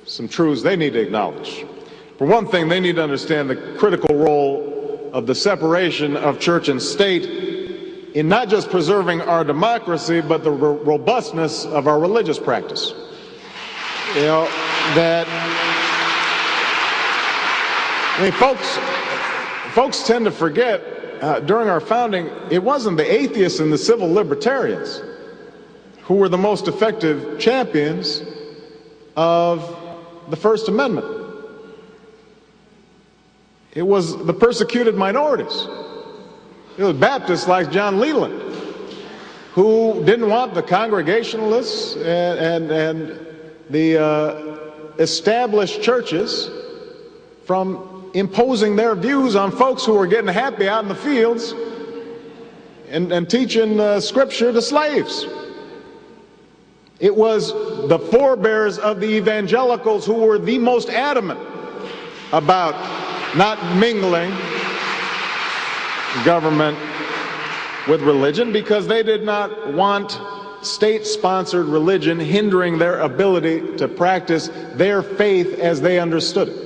Some truths they need to acknowledge. For one thing, they need to understand the critical role of the separation of church and state in not just preserving our democracy, but the robustness of our religious practice. You know, folks tend to forget, during our founding, it wasn't the atheists and the civil libertarians who were the most effective champions of the First Amendment. It was the persecuted minorities. It was Baptists like John Leland who didn't want the Congregationalists and the established churches from imposing their views on folks who were getting happy out in the fields and teaching Scripture to slaves. It was the forebears of the evangelicals who were the most adamant about not mingling government with religion, because they did not want state-sponsored religion hindering their ability to practice their faith as they understood it.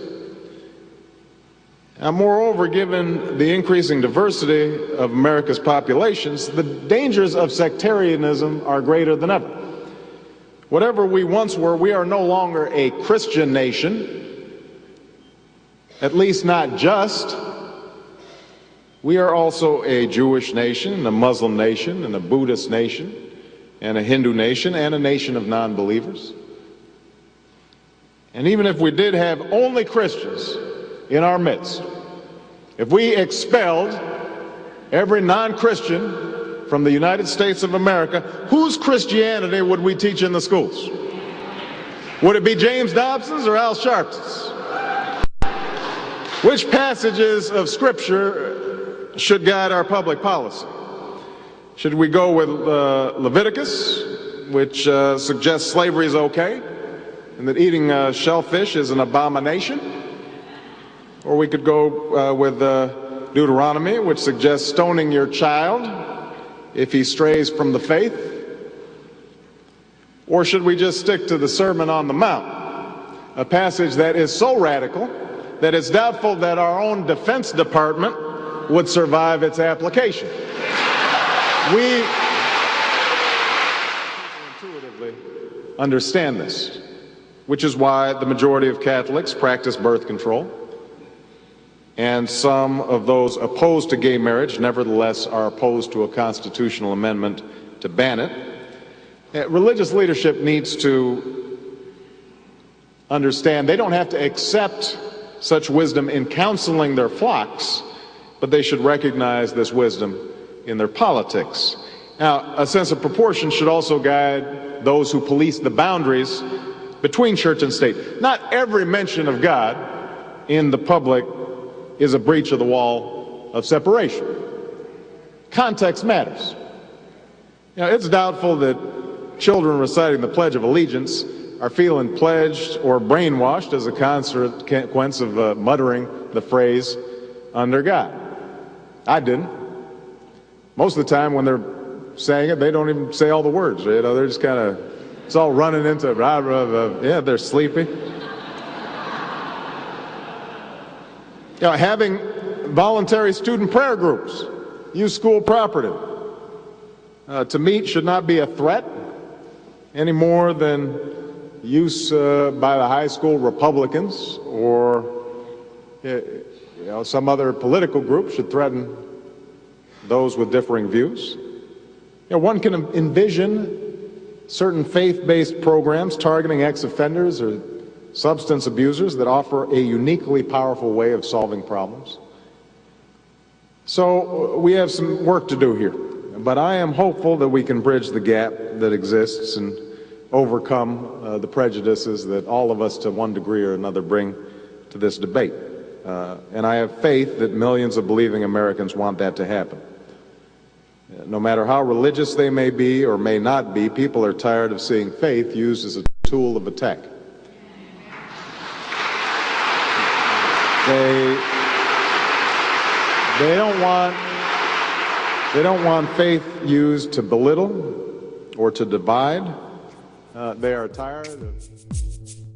And moreover, given the increasing diversity of America's populations, the dangers of sectarianism are greater than ever. Whatever we once were, we are no longer a Christian nation, at least not just. We are also a Jewish nation, a Muslim nation, and a Buddhist nation, and a Hindu nation, and a nation of non-believers. And even if we did have only Christians in our midst, if we expelled every non-Christian from the United States of America, whose Christianity would we teach in the schools? Would it be James Dobson's or Al Sharpton's? Which passages of Scripture should guide our public policy? Should we go with Leviticus, which suggests slavery is okay and that eating shellfish is an abomination? Or we could go with Deuteronomy, which suggests stoning your child if he strays from the faith? Or should we just stick to the Sermon on the Mount, a passage that is so radical that it's doubtful that our own Defense Department would survive its application? We intuitively understand this, which is why the majority of Catholics practice birth control, and some of those opposed to gay marriage nevertheless are opposed to a constitutional amendment to ban it. Religious leadership needs to understand they don't have to accept such wisdom in counseling their flocks, but they should recognize this wisdom in their politics. Now, a sense of proportion should also guide those who police the boundaries between church and state. Not every mention of God in the public is a breach of the wall of separation. Context matters. You know, it's doubtful that children reciting the Pledge of Allegiance are feeling pledged or brainwashed as a consequence of muttering the phrase, "under God." I didn't. Most of the time when they're saying it, they don't even say all the words. You know, they're just kind of, it's all running into, yeah, they're sleepy. You know, having voluntary student prayer groups use school property to meet should not be a threat any more than use by the high school Republicans or some other political group should threaten those with differing views. One can envision certain faith-based programs targeting ex-offenders or substance abusers that offer a uniquely powerful way of solving problems. So we have some work to do here, but I am hopeful that we can bridge the gap that exists and overcome the prejudices that all of us to one degree or another bring to this debate. And I have faith that millions of believing Americans want that to happen. No matter how religious they may be or may not be, people are tired of seeing faith used as a tool of attack. They don't want They don't want faith used to belittle or to divide. They are tired of